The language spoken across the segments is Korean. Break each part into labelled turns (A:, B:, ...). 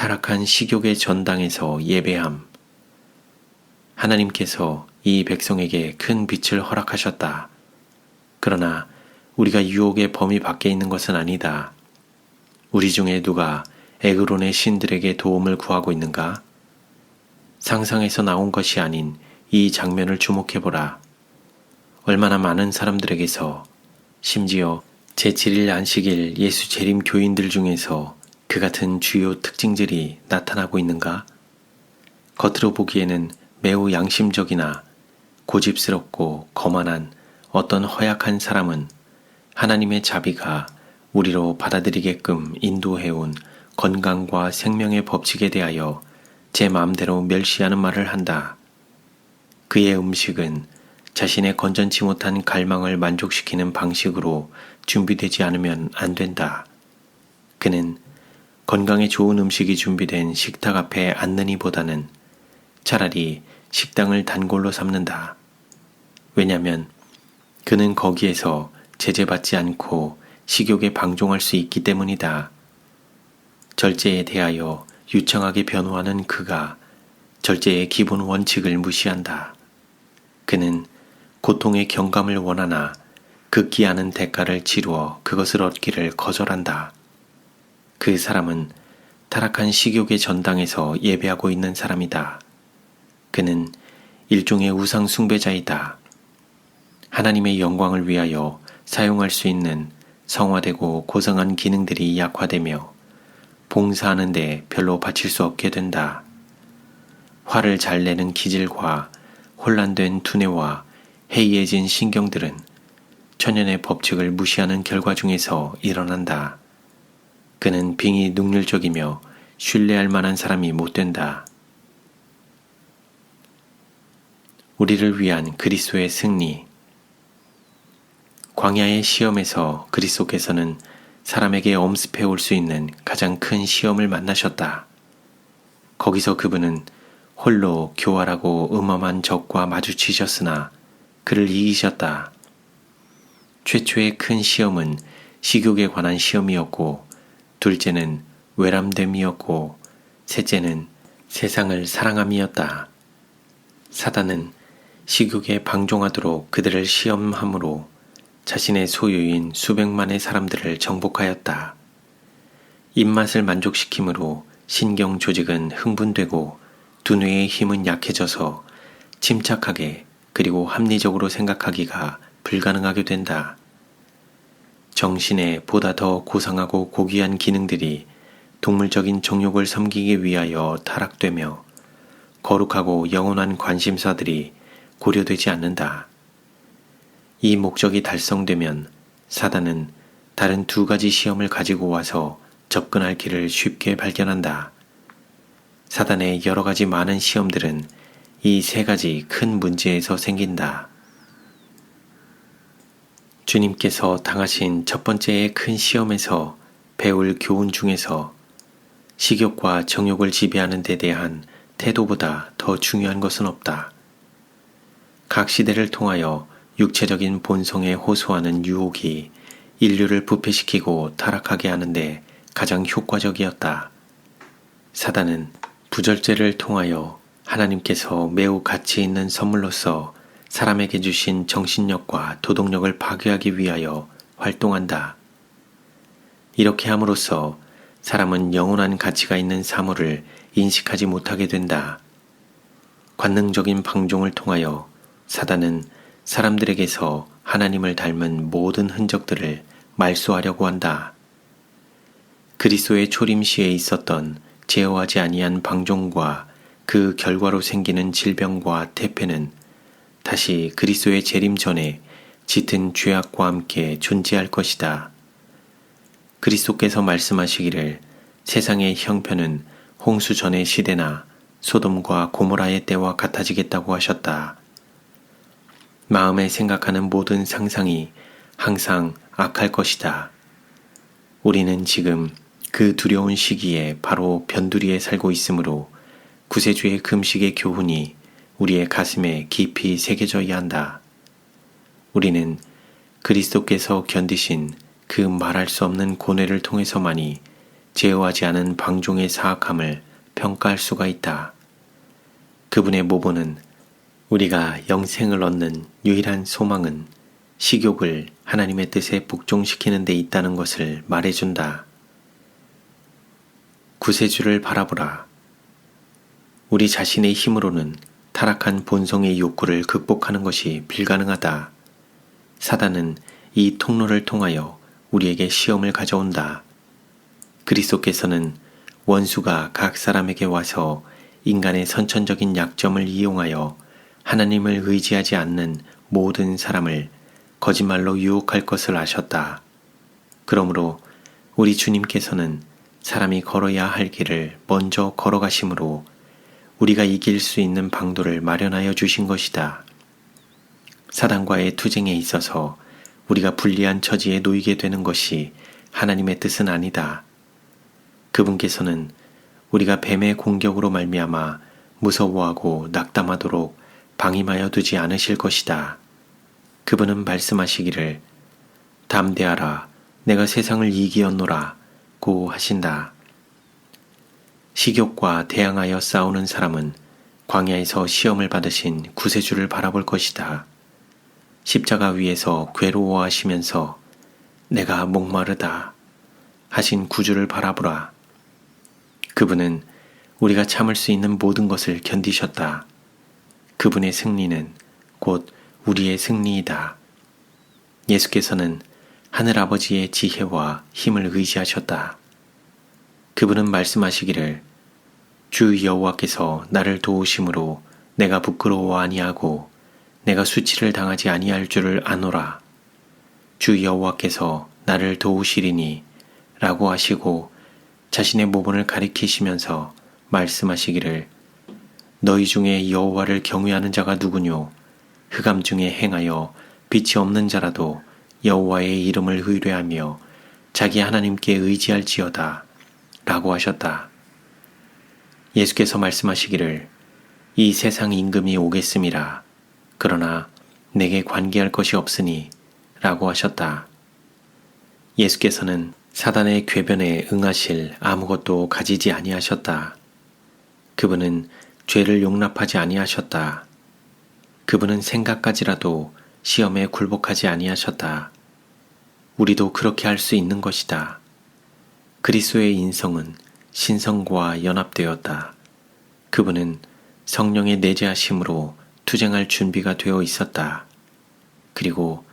A: 타락한 식욕의 전당에서 예배함. 하나님께서 이 백성에게 큰 빛을 허락하셨다. 그러나 우리가 유혹의 범위 밖에 있는 것은 아니다. 우리 중에 누가 에그론의 신들에게 도움을 구하고 있는가? 상상에서 나온 것이 아닌 이 장면을 주목해보라. 얼마나 많은 사람들에게서, 심지어 제7일 안식일 예수 재림 교인들 중에서 그 같은 주요 특징들이 나타나고 있는가? 겉으로 보기에는 매우 양심적이나 고집스럽고 거만한 어떤 허약한 사람은 하나님의 자비가 우리로 받아들이게끔 인도해온 건강과 생명의 법칙에 대하여 제 마음대로 멸시하는 말을 한다. 그의 음식은 자신의 건전치 못한 갈망을 만족시키는 방식으로 준비되지 않으면 안 된다. 그는 건강에 좋은 음식이 준비된 식탁 앞에 앉느니보다는 차라리 식당을 단골로 삼는다. 왜냐하면 그는 거기에서 제재받지 않고 식욕에 방종할 수 있기 때문이다. 절제에 대하여 유창하게 변호하는 그가 절제의 기본 원칙을 무시한다. 그는 고통의 경감을 원하나 극기 않은 대가를 치루어 그것을 얻기를 거절한다. 그 사람은 타락한 식욕의 전당에서 예배하고 있는 사람이다. 그는 일종의 우상 숭배자이다. 하나님의 영광을 위하여 사용할 수 있는 성화되고 고상한 기능들이 약화되며 봉사하는 데 별로 바칠 수 없게 된다. 화를 잘 내는 기질과 혼란된 두뇌와 해이해진 신경들은 천연의 법칙을 무시하는 결과 중에서 일어난다. 그는 빙이 능률적이며 신뢰할 만한 사람이 못 된다. 우리를 위한 그리스도의 승리. 광야의 시험에서 그리스도께서는 사람에게 엄습해 올 수 있는 가장 큰 시험을 만나셨다. 거기서 그분은 홀로 교활하고 음험한 적과 마주치셨으나 그를 이기셨다. 최초의 큰 시험은 식욕에 관한 시험이었고, 둘째는 외람됨이었고, 셋째는 세상을 사랑함이었다. 사단은 식욕에 방종하도록 그들을 시험함으로 자신의 소유인 수백만의 사람들을 정복하였다. 입맛을 만족시킴으로 신경 조직은 흥분되고 두뇌의 힘은 약해져서 침착하게 그리고 합리적으로 생각하기가 불가능하게 된다. 정신의 보다 더 고상하고 고귀한 기능들이 동물적인 정욕을 섬기기 위하여 타락되며 거룩하고 영원한 관심사들이 고려되지 않는다. 이 목적이 달성되면 사단은 다른 두 가지 시험을 가지고 와서 접근할 길을 쉽게 발견한다. 사단의 여러 가지 많은 시험들은 이 세 가지 큰 문제에서 생긴다. 주님께서 당하신 첫 번째의 큰 시험에서 배울 교훈 중에서 식욕과 정욕을 지배하는 데 대한 태도보다 더 중요한 것은 없다. 각 시대를 통하여 육체적인 본성에 호소하는 유혹이 인류를 부패시키고 타락하게 하는데 가장 효과적이었다. 사단은 부절제를 통하여 하나님께서 매우 가치 있는 선물로서 사람에게 주신 정신력과 도덕력을 파괴하기 위하여 활동한다. 이렇게 함으로써 사람은 영원한 가치가 있는 사물을 인식하지 못하게 된다. 관능적인 방종을 통하여 사단은 사람들에게서 하나님을 닮은 모든 흔적들을 말소하려고 한다. 그리스도의 초림시에 있었던 제어하지 아니한 방종과 그 결과로 생기는 질병과 태폐는 다시 그리스도의 재림 전에 짙은 죄악과 함께 존재할 것이다. 그리스도께서 말씀하시기를 세상의 형편은 홍수 전의 시대나 소돔과 고모라의 때와 같아지겠다고 하셨다. 마음에 생각하는 모든 상상이 항상 악할 것이다. 우리는 지금 그 두려운 시기에 바로 변두리에 살고 있으므로 구세주의 금식의 교훈이 우리의 가슴에 깊이 새겨져야 한다. 우리는 그리스도께서 견디신 그 말할 수 없는 고뇌를 통해서만이 제어하지 않은 방종의 사악함을 평가할 수가 있다. 그분의 모본은 우리가 영생을 얻는 유일한 소망은 식욕을 하나님의 뜻에 복종시키는 데 있다는 것을 말해준다. 구세주를 바라보라. 우리 자신의 힘으로는 타락한 본성의 욕구를 극복하는 것이 불가능하다. 사단은 이 통로를 통하여 우리에게 시험을 가져온다. 그리스도께서는 원수가 각 사람에게 와서 인간의 선천적인 약점을 이용하여 하나님을 의지하지 않는 모든 사람을 거짓말로 유혹할 것을 아셨다. 그러므로 우리 주님께서는 사람이 걸어야 할 길을 먼저 걸어가심으로 우리가 이길 수 있는 방도를 마련하여 주신 것이다. 사단과의 투쟁에 있어서 우리가 불리한 처지에 놓이게 되는 것이 하나님의 뜻은 아니다. 그분께서는 우리가 뱀의 공격으로 말미암아 무서워하고 낙담하도록 방임하여 두지 않으실 것이다. 그분은 말씀하시기를 담대하라 내가 세상을 이기었노라 고 하신다. 식욕과 대항하여 싸우는 사람은 광야에서 시험을 받으신 구세주를 바라볼 것이다. 십자가 위에서 괴로워하시면서 내가 목마르다 하신 구주를 바라보라. 그분은 우리가 참을 수 있는 모든 것을 견디셨다. 그분의 승리는 곧 우리의 승리이다. 예수께서는 하늘아버지의 지혜와 힘을 의지하셨다. 그분은 말씀하시기를 주 여호와께서 나를 도우심으로 내가 부끄러워 아니하고 내가 수치를 당하지 아니할 줄을 아노라. 주 여호와께서 나를 도우시리니 라고 하시고 자신의 모본을 가리키시면서 말씀하시기를 너희 중에 여호와를 경외하는 자가 누구뇨 흑암 중에 행하여 빛이 없는 자라도 여호와의 이름을 의뢰하며 자기 하나님께 의지할지어다 라고 하셨다. 예수께서 말씀하시기를 이 세상 임금이 오겠음이라 그러나 내게 관계할 것이 없으니 라고 하셨다. 예수께서는 사단의 궤변에 응하실 아무것도 가지지 아니하셨다. 그분은 죄를 용납하지 아니하셨다. 그분은 생각까지라도 시험에 굴복하지 아니하셨다. 우리도 그렇게 할 수 있는 것이다. 그리스도의 인성은 신성과 연합되었다. 그분은 성령의 내재하심으로 투쟁할 준비가 되어 있었다. 그리고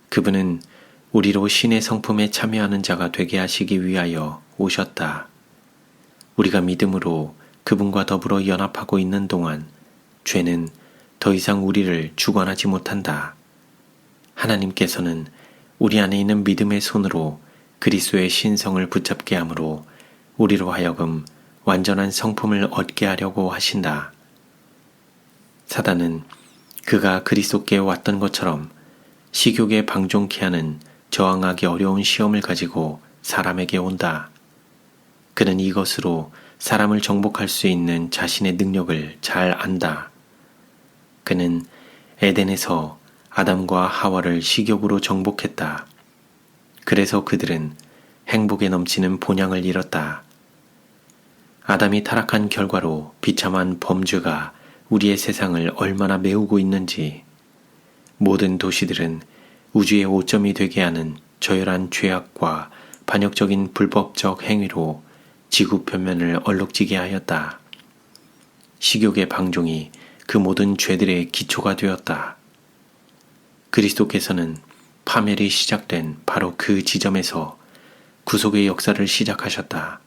A: 그분은 우리로 신의 성품에 참여하는 자가 되게 하시기 위하여 오셨다. 우리가 믿음으로 그분과 더불어 연합하고 있는 동안 죄는 더 이상 우리를 주관하지 못한다. 하나님께서는 우리 안에 있는 믿음의 손으로 그리스도의 신성을 붙잡게 함으로 우리로 하여금 완전한 성품을 얻게 하려고 하신다. 사단은 그가 그리스도께 왔던 것처럼 식욕에 방종케 하는 저항하기 어려운 시험을 가지고 사람에게 온다. 그는 이것으로 사람을 정복할 수 있는 자신의 능력을 잘 안다. 그는 에덴에서 아담과 하와를 식욕으로 정복했다. 그래서 그들은 행복에 넘치는 본향을 잃었다. 아담이 타락한 결과로 비참한 범죄가 우리의 세상을 얼마나 메우고 있는지, 모든 도시들은 우주의 오점이 되게 하는 저열한 죄악과 반역적인 불법적 행위로 지구 표면을 얼룩지게 하였다. 식욕의 방종이 그 모든 죄들의 기초가 되었다. 그리스도께서는 파멸이 시작된 바로 그 지점에서 구속의 역사를 시작하셨다.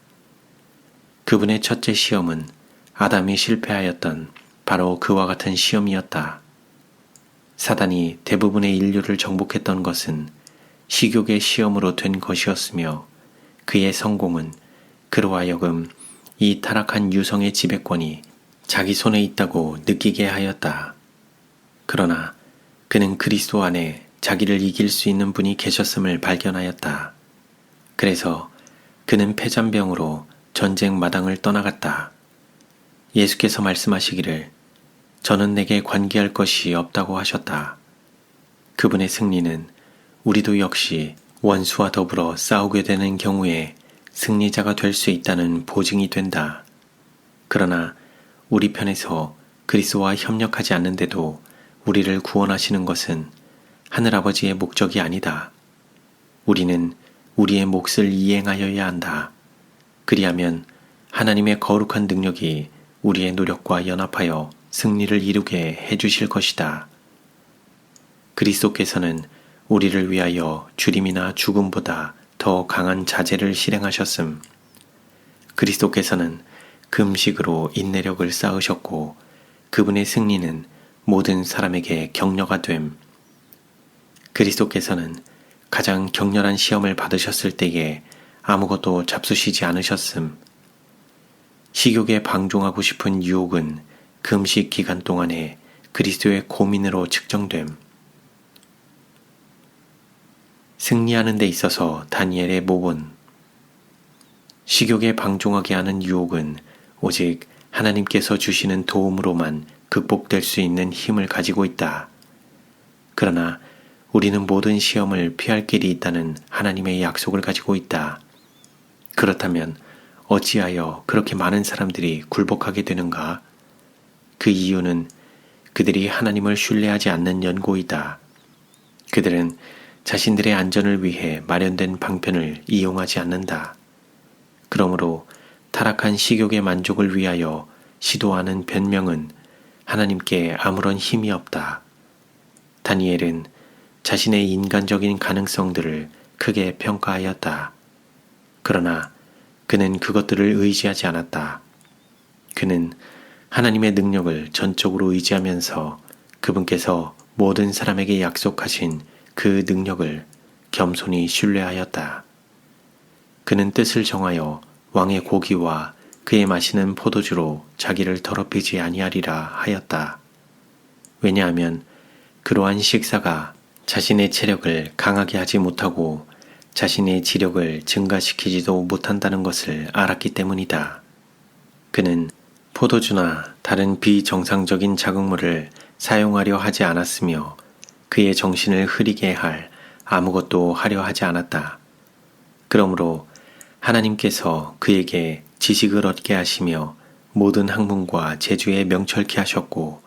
A: 그분의 첫째 시험은 아담이 실패하였던 바로 그와 같은 시험이었다. 사단이 대부분의 인류를 정복했던 것은 식욕의 시험으로 된 것이었으며 그의 성공은 그로 하여금 이 타락한 유성의 지배권이 자기 손에 있다고 느끼게 하였다. 그러나 그는 그리스도 안에 자기를 이길 수 있는 분이 계셨음을 발견하였다. 그래서 그는 패잔병으로 전쟁 마당을 떠나갔다. 예수께서 말씀하시기를 저는 내게 관계할 것이 없다고 하셨다. 그분의 승리는 우리도 역시 원수와 더불어 싸우게 되는 경우에 승리자가 될 수 있다는 보증이 된다. 그러나 우리 편에서 그리스도와 협력하지 않는데도 우리를 구원하시는 것은 하늘아버지의 목적이 아니다. 우리는 우리의 몫을 이행하여야 한다. 그리하면 하나님의 거룩한 능력이 우리의 노력과 연합하여 승리를 이루게 해주실 것이다. 그리스도께서는 우리를 위하여 죽임이나 죽음보다 더 강한 자재를 실행하셨음. 그리스도께서는 금식으로 인내력을 쌓으셨고 그분의 승리는 모든 사람에게 격려가 됨. 그리스도께서는 가장 격렬한 시험을 받으셨을 때에 아무것도 잡수시지 않으셨음. 식욕에 방종하고 싶은 유혹은 금식 기간 동안에 그리스도의 고민으로 측정됨. 승리하는 데 있어서 다니엘의 모본. 식욕에 방종하게 하는 유혹은 오직 하나님께서 주시는 도움으로만 극복될 수 있는 힘을 가지고 있다. 그러나 우리는 모든 시험을 피할 길이 있다는 하나님의 약속을 가지고 있다. 그렇다면 어찌하여 그렇게 많은 사람들이 굴복하게 되는가? 그 이유는 그들이 하나님을 신뢰하지 않는 연고이다. 그들은 자신들의 안전을 위해 마련된 방편을 이용하지 않는다. 그러므로 타락한 식욕의 만족을 위하여 시도하는 변명은 하나님께 아무런 힘이 없다. 다니엘은 자신의 인간적인 가능성들을 크게 평가하였다. 그러나 그는 그것들을 의지하지 않았다. 그는 하나님의 능력을 전적으로 의지하면서 그분께서 모든 사람에게 약속하신 그 능력을 겸손히 신뢰하였다. 그는 뜻을 정하여 왕의 고기와 그의 마시는 포도주로 자기를 더럽히지 아니하리라 하였다. 왜냐하면 그러한 식사가 자신의 체력을 강하게 하지 못하고 자신의 지력을 증가시키지도 못한다는 것을 알았기 때문이다. 그는 포도주나 다른 비정상적인 자극물을 사용하려 하지 않았으며 그의 정신을 흐리게 할 아무것도 하려 하지 않았다. 그러므로 하나님께서 그에게 지식을 얻게 하시며 모든 학문과 재주에 명철케 하셨고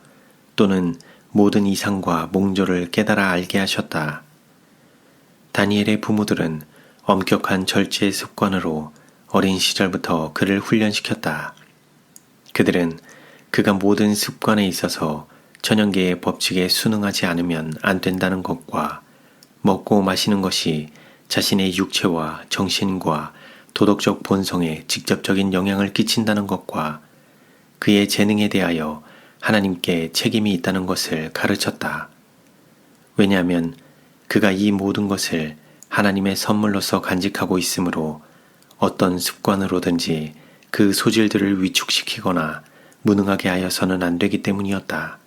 A: 또는 모든 이상과 몽조를 깨달아 알게 하셨다. 다니엘의 부모들은 엄격한 절제의 습관으로 어린 시절부터 그를 훈련시켰다. 그들은 그가 모든 습관에 있어서 천연계의 법칙에 순응하지 않으면 안 된다는 것과 먹고 마시는 것이 자신의 육체와 정신과 도덕적 본성에 직접적인 영향을 끼친다는 것과 그의 재능에 대하여 하나님께 책임이 있다는 것을 가르쳤다. 왜냐하면 그가 이 모든 것을 하나님의 선물로서 간직하고 있으므로 어떤 습관으로든지 그 소질들을 위축시키거나 무능하게 하여서는 안 되기 때문이었다.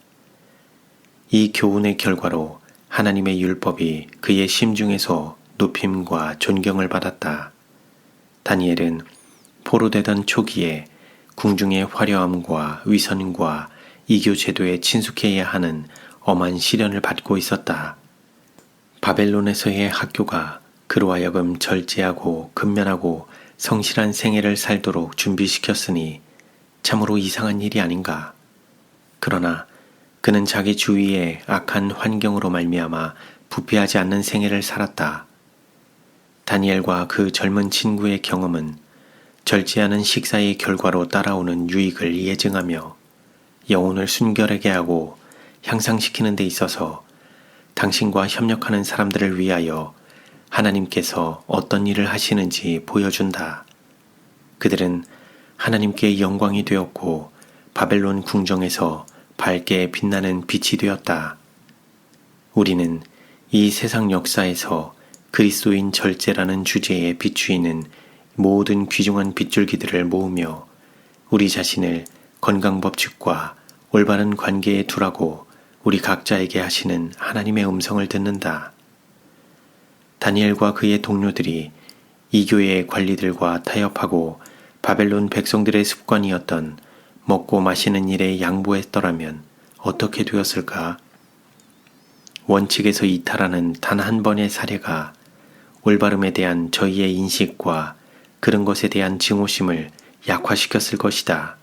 A: 이 교훈의 결과로 하나님의 율법이 그의 심중에서 높임과 존경을 받았다. 다니엘은 포로되던 초기에 궁중의 화려함과 위선과 이교 제도에 친숙해야 하는 엄한 시련을 받고 있었다. 바벨론에서의 학교가 그로 하여금 절제하고 근면하고 성실한 생애를 살도록 준비시켰으니 참으로 이상한 일이 아닌가. 그러나 그는 자기 주위의 악한 환경으로 말미암아 부패하지 않는 생애를 살았다. 다니엘과 그 젊은 친구의 경험은 절제하는 식사의 결과로 따라오는 유익을 예증하며 영혼을 순결하게 하고 향상시키는 데 있어서 당신과 협력하는 사람들을 위하여 하나님께서 어떤 일을 하시는지 보여준다. 그들은 하나님께 영광이 되었고 바벨론 궁정에서 밝게 빛나는 빛이 되었다. 우리는 이 세상 역사에서 그리스도인 절제라는 주제에 비추이는 모든 귀중한 빗줄기들을 모으며 우리 자신을 건강법칙과 올바른 관계에 두라고 우리 각자에게 하시는 하나님의 음성을 듣는다. 다니엘과 그의 동료들이 이 교회의 관리들과 타협하고 바벨론 백성들의 습관이었던 먹고 마시는 일에 양보했더라면 어떻게 되었을까? 원칙에서 이탈하는 단 한 번의 사례가 올바름에 대한 저희의 인식과 그런 것에 대한 증오심을 약화시켰을 것이다.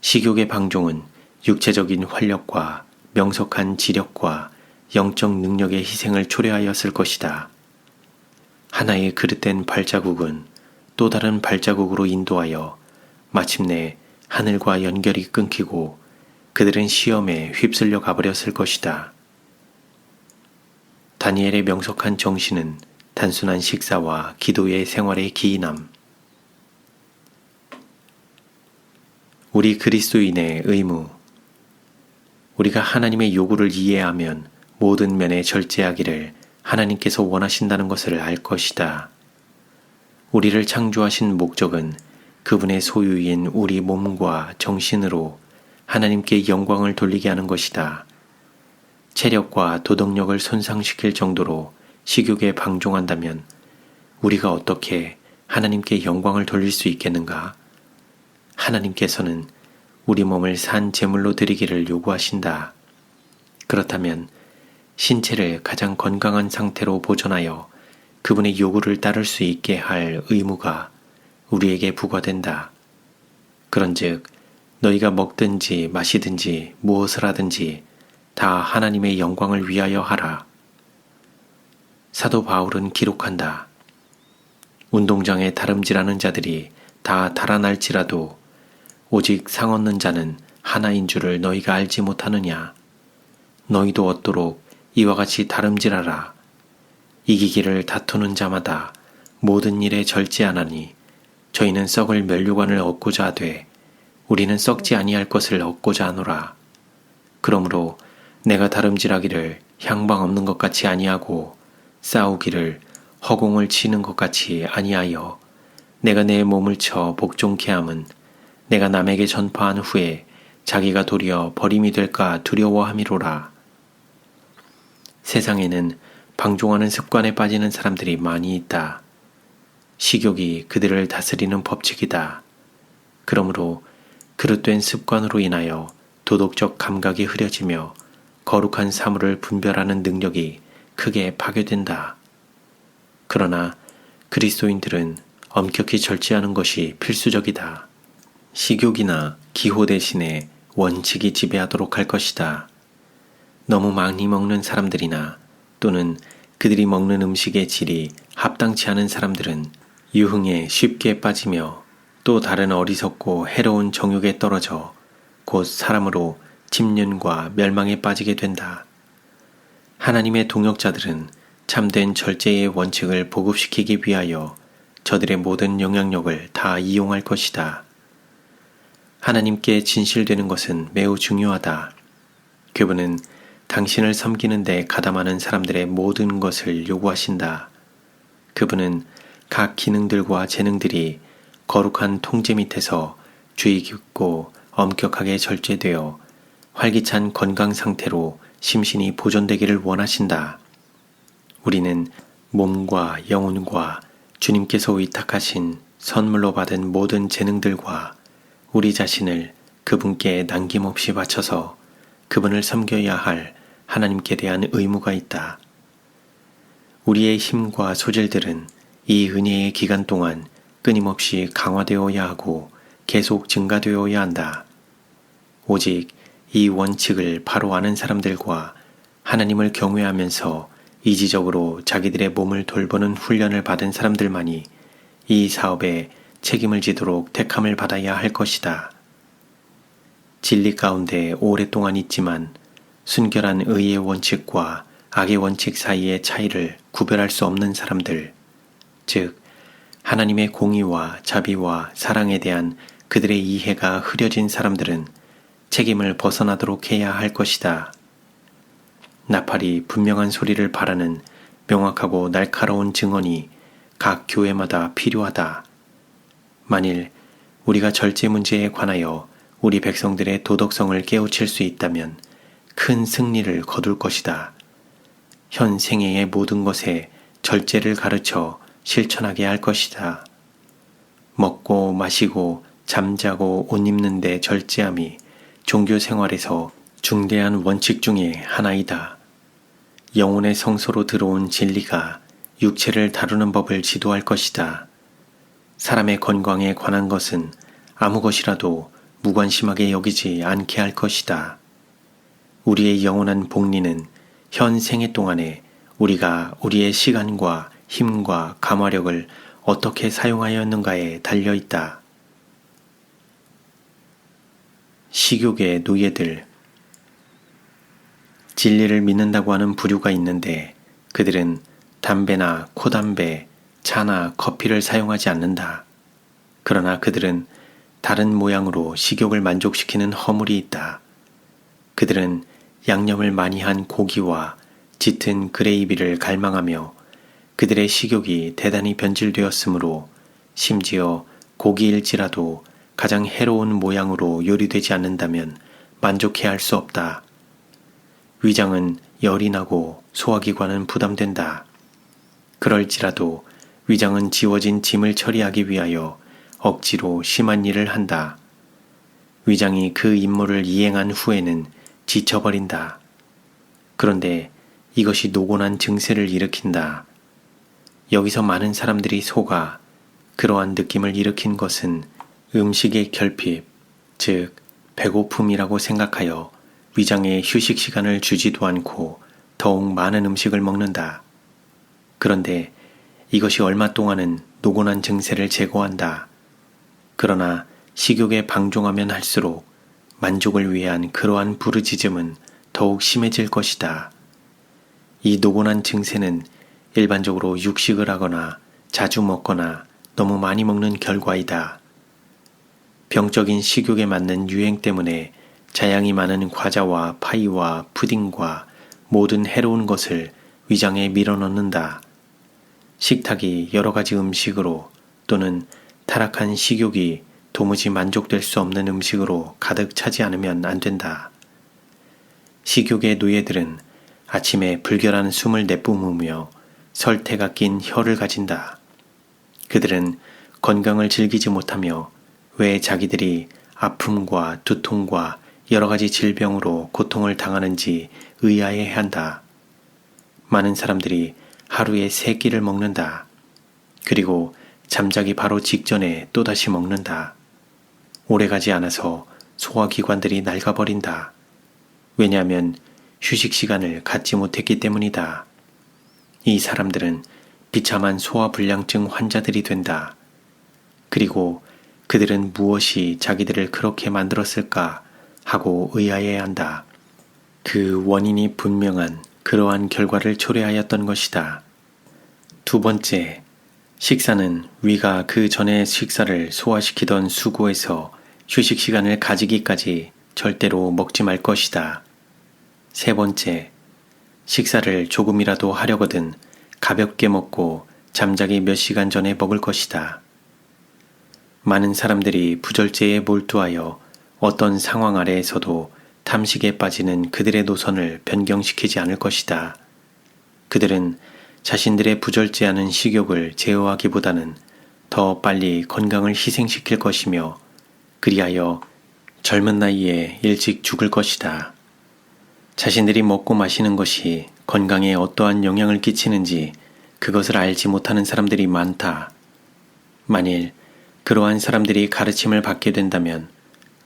A: 식욕의 방종은 육체적인 활력과 명석한 지력과 영적 능력의 희생을 초래하였을 것이다. 하나의 그릇된 발자국은 또 다른 발자국으로 인도하여 마침내 하늘과 연결이 끊기고 그들은 시험에 휩쓸려 가버렸을 것이다. 다니엘의 명석한 정신은 단순한 식사와 기도의 생활에 기인함. 우리 그리스도인의 의무. 우리가 하나님의 요구를 이해하면 모든 면에 절제하기를 하나님께서 원하신다는 것을 알 것이다. 우리를 창조하신 목적은 그분의 소유인 우리 몸과 정신으로 하나님께 영광을 돌리게 하는 것이다. 체력과 도덕력을 손상시킬 정도로 식욕에 방종한다면 우리가 어떻게 하나님께 영광을 돌릴 수 있겠는가? 하나님께서는 우리 몸을 산 제물로 드리기를 요구하신다. 그렇다면 신체를 가장 건강한 상태로 보존하여 그분의 요구를 따를 수 있게 할 의무가 우리에게 부과된다. 그런즉 너희가 먹든지 마시든지 무엇을 하든지 다 하나님의 영광을 위하여 하라. 사도 바울은 기록한다. 운동장에 다름질하는 자들이 다 달아날지라도 오직 상 얻는 자는 하나인 줄을 너희가 알지 못하느냐. 너희도 얻도록 이와 같이 다름질하라. 이기기를 다투는 자마다 모든 일에 절제하나니 저희는 썩을 면류관을 얻고자 하되 우리는 썩지 아니할 것을 얻고자 하노라. 그러므로 내가 다름질하기를 향방 없는 것 같이 아니하고 싸우기를 허공을 치는 것 같이 아니하여 내가 내 몸을 쳐 복종케 함은 내가 남에게 전파한 후에 자기가 도리어 버림이 될까 두려워함이로라. 세상에는 방종하는 습관에 빠지는 사람들이 많이 있다. 식욕이 그들을 다스리는 법칙이다. 그러므로 그릇된 습관으로 인하여 도덕적 감각이 흐려지며 거룩한 사물을 분별하는 능력이 크게 파괴된다. 그러나 그리스도인들은 엄격히 절제하는 것이 필수적이다. 식욕이나 기호 대신에 원칙이 지배하도록 할 것이다. 너무 많이 먹는 사람들이나 또는 그들이 먹는 음식의 질이 합당치 않은 사람들은 유흥에 쉽게 빠지며 또 다른 어리석고 해로운 정욕에 떨어져 곧 사람으로 침륜과 멸망에 빠지게 된다. 하나님의 동역자들은 참된 절제의 원칙을 보급시키기 위하여 저들의 모든 영향력을 다 이용할 것이다. 하나님께 진실되는 것은 매우 중요하다. 그분은 당신을 섬기는 데 가담하는 사람들의 모든 것을 요구하신다. 그분은 각 기능들과 재능들이 거룩한 통제 밑에서 주의 깊고 엄격하게 절제되어 활기찬 건강 상태로 심신이 보존되기를 원하신다. 우리는 몸과 영혼과 주님께서 위탁하신 선물로 받은 모든 재능들과 우리 자신을 그분께 남김없이 바쳐서 그분을 섬겨야 할 하나님께 대한 의무가 있다. 우리의 힘과 소질들은 이 은혜의 기간 동안 끊임없이 강화되어야 하고 계속 증가되어야 한다. 오직 이 원칙을 바로 아는 사람들과 하나님을 경외하면서 이지적으로 자기들의 몸을 돌보는 훈련을 받은 사람들만이 이 사업에 책임을 지도록 택함을 받아야 할 것이다. 진리 가운데 오랫동안 있지만 순결한 의의 원칙과 악의 원칙 사이의 차이를 구별할 수 없는 사람들, 즉 하나님의 공의와 자비와 사랑에 대한 그들의 이해가 흐려진 사람들은 책임을 벗어나도록 해야 할 것이다. 나팔이 분명한 소리를 바라는 명확하고 날카로운 증언이 각 교회마다 필요하다. 만일 우리가 절제 문제에 관하여 우리 백성들의 도덕성을 깨우칠 수 있다면 큰 승리를 거둘 것이다. 현 생애의 모든 것에 절제를 가르쳐 실천하게 할 것이다. 먹고 마시고 잠자고 옷 입는 데 절제함이 종교 생활에서 중대한 원칙 중의 하나이다. 영혼의 성소로 들어온 진리가 육체를 다루는 법을 지도할 것이다. 사람의 건강에 관한 것은 아무 것이라도 무관심하게 여기지 않게 할 것이다. 우리의 영원한 복리는 현 생애 동안에 우리가 우리의 시간과 힘과 감화력을 어떻게 사용하였는가에 달려 있다. 식욕의 노예들. 진리를 믿는다고 하는 부류가 있는데 그들은 담배나 코담배, 차나 커피를 사용하지 않는다. 그러나 그들은 다른 모양으로 식욕을 만족시키는 허물이 있다. 그들은 양념을 많이 한 고기와 짙은 그레이비를 갈망하며 그들의 식욕이 대단히 변질되었으므로 심지어 고기일지라도 가장 해로운 모양으로 요리되지 않는다면 만족해야 할 수 없다. 위장은 열이 나고 소화기관은 부담된다. 그럴지라도 위장은 지워진 짐을 처리하기 위하여 억지로 심한 일을 한다. 위장이 그 임무를 이행한 후에는 지쳐버린다. 그런데 이것이 노곤한 증세를 일으킨다. 여기서 많은 사람들이 속아 그러한 느낌을 일으킨 것은 음식의 결핍, 즉 배고픔이라고 생각하여 위장에 휴식 시간을 주지도 않고 더욱 많은 음식을 먹는다. 그런데 이것이 얼마 동안은 노곤한 증세를 제거한다. 그러나 식욕에 방종하면 할수록 만족을 위한 그러한 부르짖음은 더욱 심해질 것이다. 이 노곤한 증세는 일반적으로 육식을 하거나 자주 먹거나 너무 많이 먹는 결과이다. 병적인 식욕에 맞는 유행 때문에 자양이 많은 과자와 파이와 푸딩과 모든 해로운 것을 위장에 밀어넣는다. 식탁이 여러 가지 음식으로 또는 타락한 식욕이 도무지 만족될 수 없는 음식으로 가득 차지 않으면 안 된다. 식욕의 노예들은 아침에 불결한 숨을 내뿜으며 설태가 낀 혀를 가진다. 그들은 건강을 즐기지 못하며 왜 자기들이 아픔과 두통과 여러 가지 질병으로 고통을 당하는지 의아해 한다. 많은 사람들이 하루에 3끼를 먹는다. 그리고 잠자기 바로 직전에 또다시 먹는다. 오래가지 않아서 소화기관들이 낡아버린다. 왜냐하면 휴식 시간을 갖지 못했기 때문이다. 이 사람들은 비참한 소화불량증 환자들이 된다. 그리고 그들은 무엇이 자기들을 그렇게 만들었을까 하고 의아해한다. 그 원인이 분명한 그러한 결과를 초래하였던 것이다. 두 번째, 식사는 위가 그 전에 식사를 소화시키던 수고에서 휴식 시간을 가지기까지 절대로 먹지 말 것이다. 세 번째, 식사를 조금이라도 하려거든 가볍게 먹고 잠자기 몇 시간 전에 먹을 것이다. 많은 사람들이 부절제에 몰두하여 어떤 상황 아래에서도 탐식에 빠지는 그들의 노선을 변경시키지 않을 것이다. 그들은 자신들의 부절제하는 식욕을 제어하기보다는 더 빨리 건강을 희생시킬 것이며 그리하여 젊은 나이에 일찍 죽을 것이다. 자신들이 먹고 마시는 것이 건강에 어떠한 영향을 끼치는지 그것을 알지 못하는 사람들이 많다. 만일 그러한 사람들이 가르침을 받게 된다면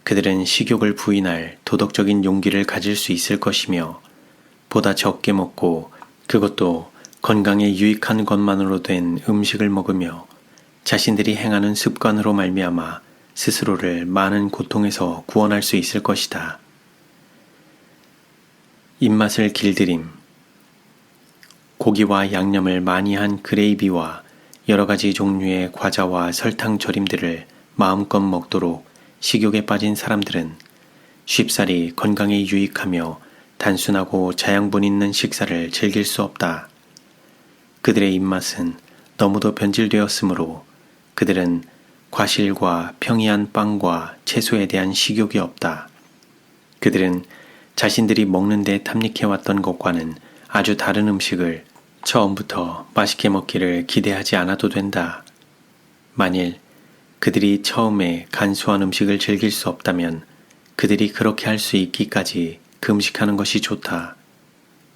A: 그들은 식욕을 부인할 도덕적인 용기를 가질 수 있을 것이며 보다 적게 먹고 그것도 건강에 유익한 것만으로 된 음식을 먹으며 자신들이 행하는 습관으로 말미암아 스스로를 많은 고통에서 구원할 수 있을 것이다. 입맛을 길들임. 고기와 양념을 많이 한 그레이비와 여러 가지 종류의 과자와 설탕 절임들을 마음껏 먹도록 식욕에 빠진 사람들은 쉽사리 건강에 유익하며 단순하고 자양분 있는 식사를 즐길 수 없다. 그들의 입맛은 너무도 변질되었으므로 그들은 과실과 평이한 빵과 채소에 대한 식욕이 없다. 그들은 자신들이 먹는 데 탐닉해왔던 것과는 아주 다른 음식을 처음부터 맛있게 먹기를 기대하지 않아도 된다. 만일 그들이 처음에 간소한 음식을 즐길 수 없다면 그들이 그렇게 할 수 있기까지 금식하는 것이 좋다.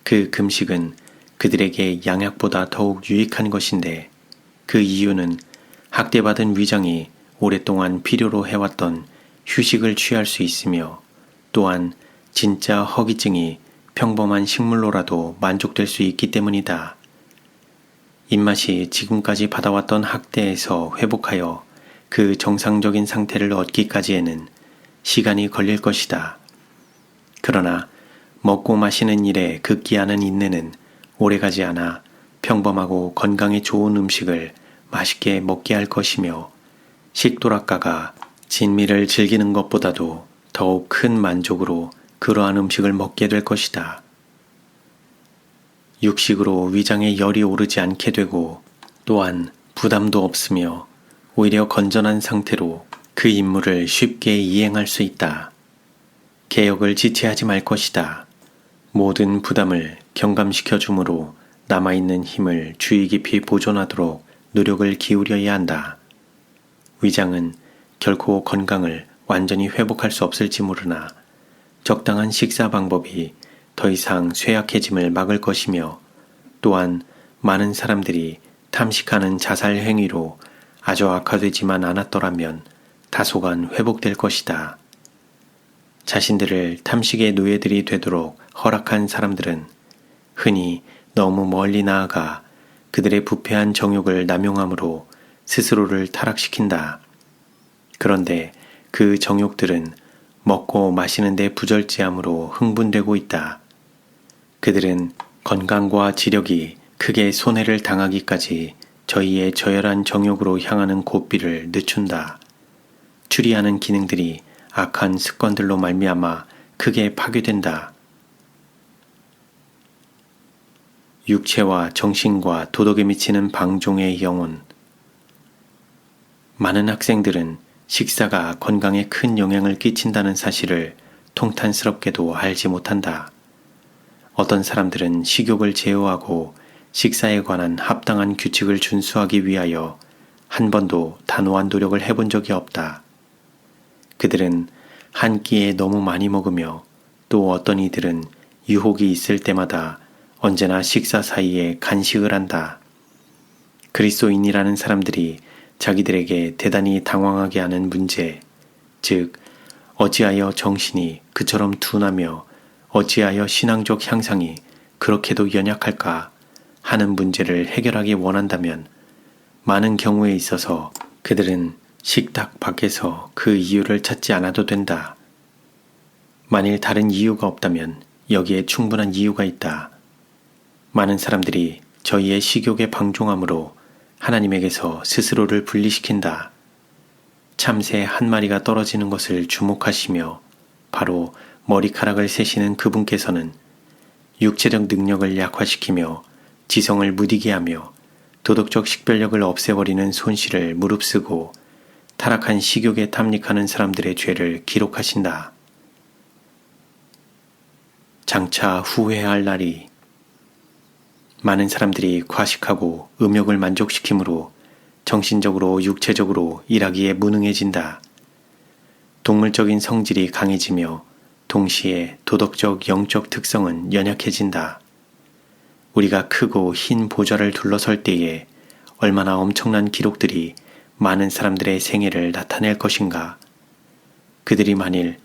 A: 그 금식은 그들에게 양약보다 더욱 유익한 것인데 그 이유는 학대받은 위장이 오랫동안 필요로 해왔던 휴식을 취할 수 있으며 또한 진짜 허기증이 평범한 식물로라도 만족될 수 있기 때문이다. 입맛이 지금까지 받아왔던 학대에서 회복하여 그 정상적인 상태를 얻기까지에는 시간이 걸릴 것이다. 그러나 먹고 마시는 일에 극기하는 인내는 오래가지 않아 평범하고 건강에 좋은 음식을 맛있게 먹게 할 것이며 식도락가가 진미를 즐기는 것보다도 더욱 큰 만족으로 그러한 음식을 먹게 될 것이다. 육식으로 위장에 열이 오르지 않게 되고 또한 부담도 없으며 오히려 건전한 상태로 그 임무를 쉽게 이행할 수 있다. 개혁을 지체하지 말 것이다. 모든 부담을 경감시켜 주므로 남아있는 힘을 주의 깊이 보존하도록 노력을 기울여야 한다. 위장은 결코 건강을 완전히 회복할 수 없을지 모르나 적당한 식사 방법이 더 이상 쇠약해짐을 막을 것이며 또한 많은 사람들이 탐식하는 자살 행위로 아주 악화되지만 않았더라면 다소간 회복될 것이다. 자신들을 탐식의 노예들이 되도록 허락한 사람들은 흔히 너무 멀리 나아가 그들의 부패한 정욕을 남용함으로 스스로를 타락시킨다. 그런데 그 정욕들은 먹고 마시는 데 부절제함으로 흥분되고 있다. 그들은 건강과 지력이 크게 손해를 당하기까지 저희의 저열한 정욕으로 향하는 고삐를 늦춘다. 추리하는 기능들이 악한 습관들로 말미암아 크게 파괴된다. 육체와 정신과 도덕에 미치는 방종의 영혼. 많은 학생들은 식사가 건강에 큰 영향을 끼친다는 사실을 통탄스럽게도 알지 못한다. 어떤 사람들은 식욕을 제어하고 식사에 관한 합당한 규칙을 준수하기 위하여 한 번도 단호한 노력을 해본 적이 없다. 그들은 한 끼에 너무 많이 먹으며 또 어떤 이들은 유혹이 있을 때마다 언제나 식사 사이에 간식을 한다. 그리스도인이라는 사람들이 자기들에게 대단히 당황하게 하는 문제, 즉 어찌하여 정신이 그처럼 둔하며 어찌하여 신앙적 향상이 그렇게도 연약할까 하는 문제를 해결하기 원한다면 많은 경우에 있어서 그들은 식탁 밖에서 그 이유를 찾지 않아도 된다. 만일 다른 이유가 없다면 여기에 충분한 이유가 있다. 많은 사람들이 저희의 식욕에 방종함으로 하나님에게서 스스로를 분리시킨다. 참새 한 마리가 떨어지는 것을 주목하시며 바로 머리카락을 세시는 그분께서는 육체적 능력을 약화시키며 지성을 무디게 하며 도덕적 식별력을 없애버리는 손실을 무릅쓰고 타락한 식욕에 탐닉하는 사람들의 죄를 기록하신다. 장차 후회할 날이. 많은 사람들이 과식하고 음욕을 만족시키므로 정신적으로 육체적으로 일하기에 무능해진다. 동물적인 성질이 강해지며 동시에 도덕적 영적 특성은 연약해진다. 우리가 크고 흰 보좌를 둘러설 때에 얼마나 엄청난 기록들이 많은 사람들의 생애를 나타낼 것인가. 그들이 만일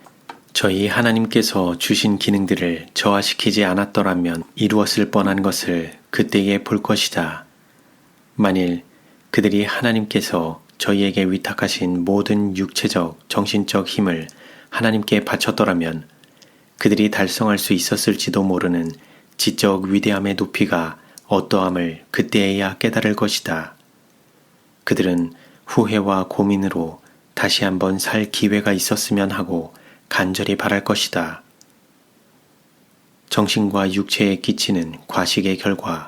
A: 저희 하나님께서 주신 기능들을 저하시키지 않았더라면 이루었을 뻔한 것을 그때에 볼 것이다. 만일 그들이 하나님께서 저희에게 위탁하신 모든 육체적, 정신적 힘을 하나님께 바쳤더라면 그들이 달성할 수 있었을지도 모르는 지적 위대함의 높이가 어떠함을 그때에야 깨달을 것이다. 그들은 후회와 고민으로 다시 한번 살 기회가 있었으면 하고 간절히 바랄 것이다. 정신과 육체에 끼치는 과식의 결과,